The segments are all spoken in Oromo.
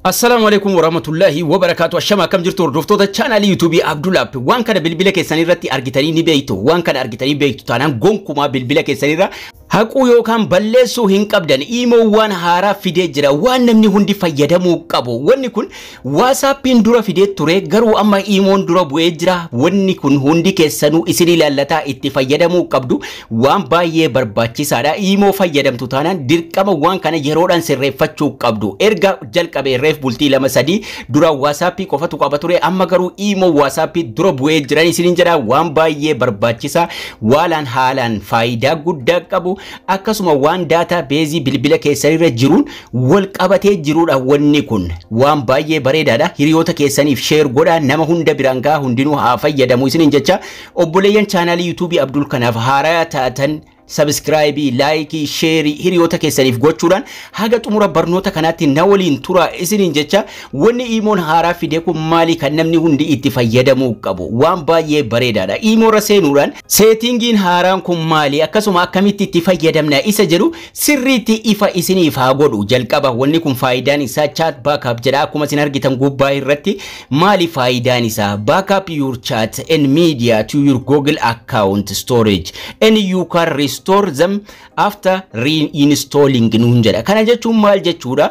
Assalamu alaikum warahmatullahi wabarakatuh. Ashama kam jirtu hordoftoota channel YouTube Abdullah. Waan kana bilbila keessanii irratti argitanii ni beektu. Waan kana argitanii beektu taanaan gonkumaa bilbila keessanii irra haquu yookaan balleessuu hin qabdan. Imo waan haaraa fidee jira. Waan namni hundi fayyadamuu qabu. Wanni kun WhatsAppin dura fidee ture garuu amma Imoon dura bu'ee jira. Wanni kun hundi keessanuu isin ilaallata itti fayyadamuu qabdu. Waan baay'ee barbaachisaadha. Imo fayyadamtu taanaan dirqama waan kana yeroodhaan sirreeffachuu qabdu. Erga jalqabee bultii lama sadii dura WhatsApp qofatu qaba ture amma garuu Imo WhatsApp dura bu'ee jiran isiniin jedha waan baay'ee barbaachisaa waalaan haalaan faayidaa guddaa qabu akkasuma waan database bilbila keessanirra jiruun wal qabatee jirudha wanni kun waan baay'ee bareedaadha hiriyoota keessaniif share godhaa nama hunda biraan gaa hundinuu haa fayyadamu isiniin jecha obboleeyyan channel YouTube Abdul kanaaf haaraa taatan subscribe, like, share, hiriyoota keessaniif gochuudhaan haga xumura barnoota kanaatti na waliin tura isiniin jecha wanni Imoon haaraa fide kun maali kan namni hundi itti fayyadamuu qabu waan baay'ee bareedaadha. Imo irra seenuudhaan settingiin haaraan kun maali akkasuma akkamitti itti fayyadamna isa jedhu sirriitti ifa isiniif haa godhu. Jalqaba wanni kun faayidaan isaa chat backup jedha akkuma isin argitan gubbaa irratti maali faayidaan isaa backup your chat and media to your Google account storage and you can restore them after reinstalling nuun jedha. Kana jechuun maal jechuudha?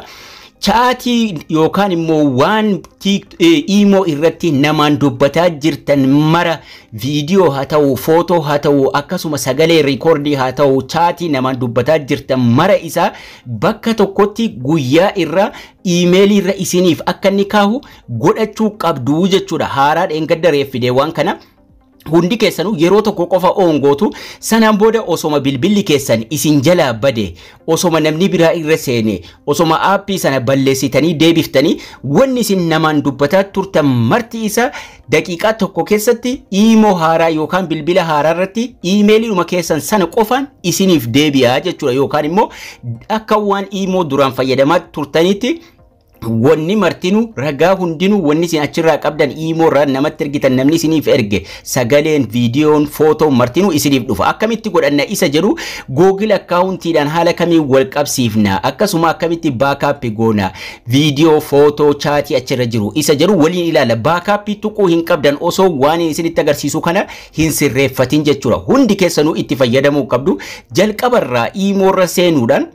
Chaati yookaan immoo waan Imo irratti namaan dubbataa jirtan mara video haa ta'u photo haa ta'u akkasuma sagalee recordii haa ta'u chaati namaan dubbataa jirtan mara isaa bakka tokkotti guyyaa irra email irra isiniif akka inni kaahu godhachuu qabdu jechuudha. Haaraa dheengadda fide waan kana hundi keessanuu yeroo tokko qofa oongootu sanaan booda osoma bilbilli keessan isin jalaa bade osoma namni biraa irra seene osoma aappii sana balleessitanii deebiftanii wanni isin namaan dubbataa turtan marti isa daqiiqaa tokko keessatti Imo haaraa yookaan bilbila haaraa irratti emailuma keessan sana qofaan isiniif deebi'a jechuudha yookaan immoo akka waan Imo duraan fayyadamaa turtanitti wanni martinu ragaa hundinuu wanni isin achirraa qabdan Imo irraa namatti ergitan namni isiniif erge sagaleen viidiyoon footoo martinu isiniif dhufa. Akkamitti godhanna isa jedhu Google accountidhaan haala kamiin wal qabsiifna akkasuma akkamitti backup goona viidiyoo footoo chaatii achirra jiru isa jedhu waliin ilaala. Backup tuquu hin qabdan osoo waan isinitti agarsiisu kana hin sirreeffatin jechuudha. Hundi keessanuu itti fayyadamuu qabdu. Jalqabarraa Imo irra seenuudhaan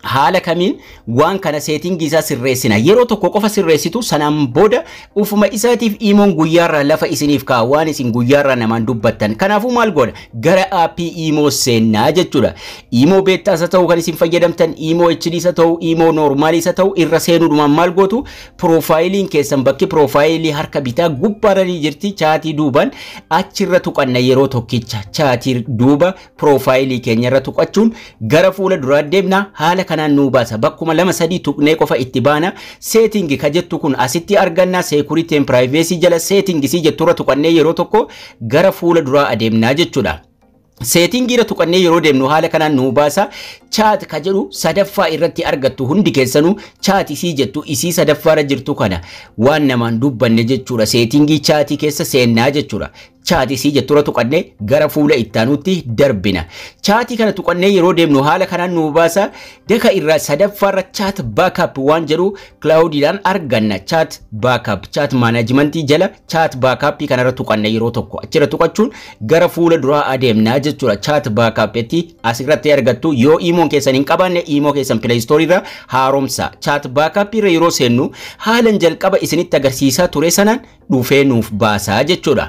haala kamiin waan kana setting isaa sirreessina yeroo tokko qofa sirreessitu sanaan booda ufuma isaatiif Imoon guyyaarraa lafa isiniif kaa waan isin guyyaarraa namaan dubbattan. Kanaafuu maal godha gara aappii Imo seenaa jechuudha. Imo beettaas haa ta'u kan isin fayyadamtan Imo HDs haa ta'u Imo normaalis haa ta'u irra seenuudhumaan maal gootu profiiliin keessan bakki profiilii harka bitaa gubbaarra jirti chaatii duubaan achirra tuqanna yeroo tokkicha chaatii duuba profiilii keenyarra tuqachuun gara fuula duraa deemna haala kanaan nu baasa bakkuma lama sadii tuqnee qofa itti baana setting ka jettu kun asitti arganna security and privacy jala setting si jetturra tuqannee yeroo tokko gara fuula duraa adeemna jechuudha. Setting gira tuqannee yeroo deemnu haala kanaan nu baasa chat ka jedhu sadaffaa irratti argattu hundi keessanuu chat isii jettu isii sadaffaarra jirtu kana waan namaan dubbanne jechuudha. Setting chatii keessa seennaa jechuudha. Chaati si jettura tuqannee gara fuula ittaanutti darbina. Chaati kana tuqannee yeroo deemnu haala kanaan nu baasa daka irraa sadaffaarra chat backup waan jedhu cloudidhaan arganna. Chat backup chat management jala chat backup kanarra tuqannee yeroo tokko achirra tuqachuun gara fuula duraa adeemna jechuudha. Chat backup itti asirratti argattu yoo Imoon keessan hin qabaanne Imo keessan Play Store irra haaromsa. Chat backup irra yeroo seennu haalan jalqaba isinitti agarsiisaa ture sanaan dhufee nuuf baasa jechuudha.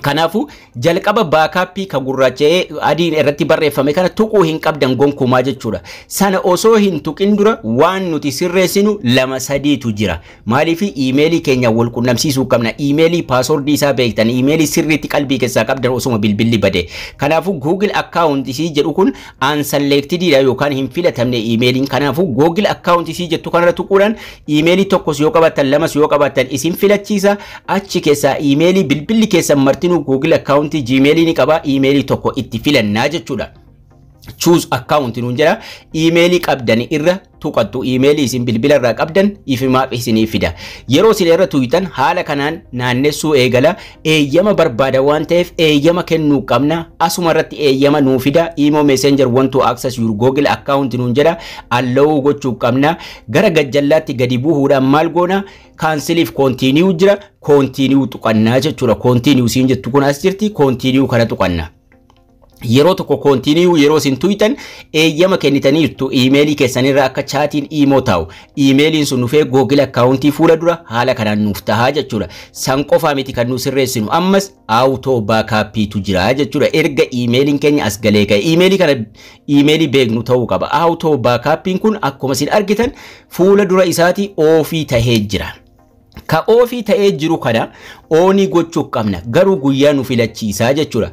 Kanaafuu jalqaba backup ka gurraacha'ee adiin irratti barreeffame kana tuquu hin qabdan gonkumaa jechuudha. Sana osoo hin tuqin dura waan nuti sirreessinu lama sadiitu jira. Maaliif emailii keenya wal qunnamsiisuu qabna. Emailii password isaa beektan emailii sirriitti qalbii keessaa qabdan osuma bilbilli bade. Kanaafuu Google account isii jedhu kun unselected dha yookaan hin filatamne emailiin. Kanaafuu Google account isii jettu kanarra tuquudhaan emailii tokkos yoo qabaattan lamas yoo qabaattan isin filachiisa achi keessaa emailii bilbilli keessan Google account Gmail ni qaba email tokko itti filannaa jechuudha. choose account nuun jedha emailii qabdan irra tuqattu emailii isin bilbila irraa qabdan ifimaaf isinii fida yeroo isin irra tuuyitan haala kanaan naannessuu eegala eeyyama barbaada waan ta'eef eeyyama kennuu qabna asuma irratti eeyyama nuu fida imo messenger want to access your google account nuun jedha allow gochuu qabna gara gajjallaatti gadi buuhuudhaan maal goona canceliif continue jira continue tuqannaa jechuudha continue siin jettu kun as jirti continue kana tuqannaa yeroo tokko continue yeroo isin tuuyitan eeyyama kennitaniirtu emailii keessanirra akka chaatiin imo ta'u emailiin sun dhufee google account fuula dura haala kanaan nuuf tahaa jechuudha san qofaa miti kan nu sirreessinu ammas auto backup tu jira jechuudha erga emailiin keenya as galee ka'e emailii kana emailii beeknu ta'uu qaba auto backup kun akkuma isin argitan fuula dura isaati ofii tahee jira ka ofii ta'ee jiru kana oonii gochuu qabna garuu guyyaa nu filachiisaa jechuudha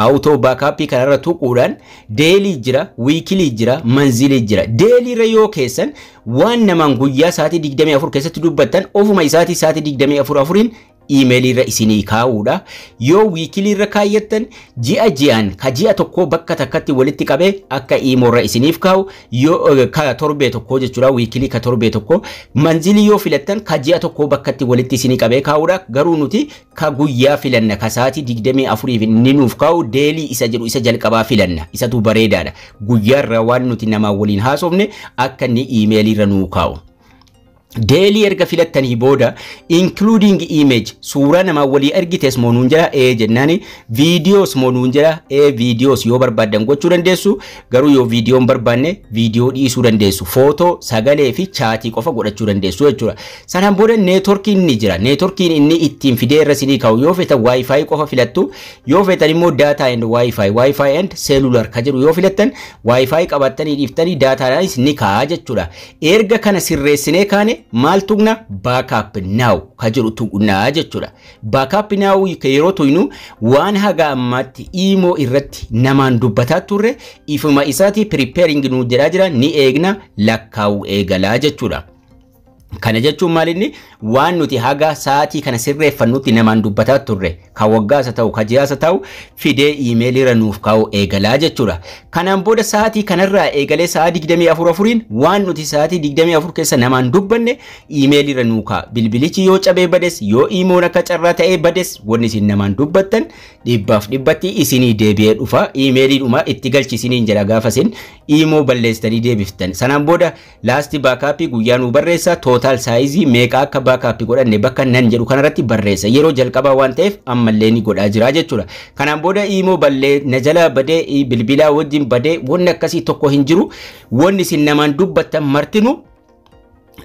auto backup kanarra tuquudhaan daily jira weekly jira monthly jira daily ra yoo keessan waan namaan guyyaa sa'aatii 24 keessatti dubbattan ofuma isaatii sa'aatii 24 emailii irra isinii kaa'uudha yoo weekly irra kaayyattan ji'aan ka ji'a tokko bakka takkatti walitti qabee akka imo irra isiniif kaa'u yoo ka torbee tokko jechuudha weekly ka torbee tokko monthly yoo filattan ka ji'a tokko bakkatti walitti isinii qabee kaa'uudha garuu nuti ka guyyaa filanna ka sa'aatii 24 inni nuuf kaa'u daily isa jedhu isa jalqabaa filanna isatu bareedaadha guyyaa irra waan nuti namaa waliin haasofne akka inni emailii irra nuu kaa'u daily erga filattanii booda including image suuraa nama walii argites monuun jira jennaani videos monuun jira videos yoo barbaadan gochuu dandeessu garuu yoo videoon barbaanne video dhiisuu dandeessu photo sagalee fi chaatii qofa godhachuu dandeessu jechuudha sanaan booda networkiin ni jira networkiin inni ittiin fidee irra sinii kaa'u yoo feetan wifi qofa filattu yoo feetan immoo data and wifi and cellular ka jedhu yoo filattan wifi qabattanii dhiiftanii daataadhaanis ni kaa'a jechuudha erga kana sirreessinee kaane maal tuqna backup now ka jedhu tuqnaa jechuudha backup now yeroo tuynu waan haga ammatti imo irratti namaan dubbataa turre ifuma isaati preparing nu jira ni eegna lakkaa'u eegalaa jechuudha kana jechuun maalinni waan nuti haga sa'aatii kana sirreeffannutti namaan dubbataa turre ka waggaasa ta'u ka ji'aasa ta'u fidee emailii irra nuuf kaa'u eegalaa jechuudha kanaan booda sa'aatii kanarraa eegalee sa'a 24 waan nuti sa'aatii 24 keessa namaan dubbanne emailii irra nuu kaa'a bilbilichi yoo cabee bades yoo imoon akka carraa ta'ee bades wanni isin namaan dubbattan dhibbaaf dhibbatti isinii deebi'ee dhufa emailii dhuma itti galchi isiniin jedha gaafa isin imo balleessitanii deebiftan sanaan booda last backup guyyaa nuu barreessa total size meeqa akka backup godhanne bakka nan jedhu kanarratti barreessa yeroo jalqabaa waan ta'eef ammallee ni godhaa jira jechuudha kanaan booda imo ballee na jala badee bilbilaa wajjin badee wanni akkasii tokko hin jiru wanni isin namaan dubbattan martinu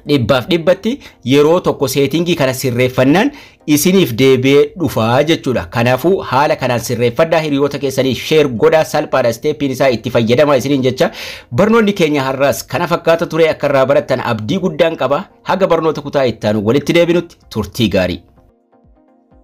dhibbaaf dhibbatti yeroo tokko seetingii kana sirreeffannaan isiniif deebi'ee dhufaa jechuudha kanaafuu haala kanaan sirreeffadhaa hiriyoota keessanii share godhaa salphaadha steppiin isaa itti fayyadamaa isiniin jecha barnoonni keenya har'aas kana fakkaata ture akka irraa barattan abdii guddaan qaba haga barnoota kutaa ittaanu walitti deebinutti turtii gaarii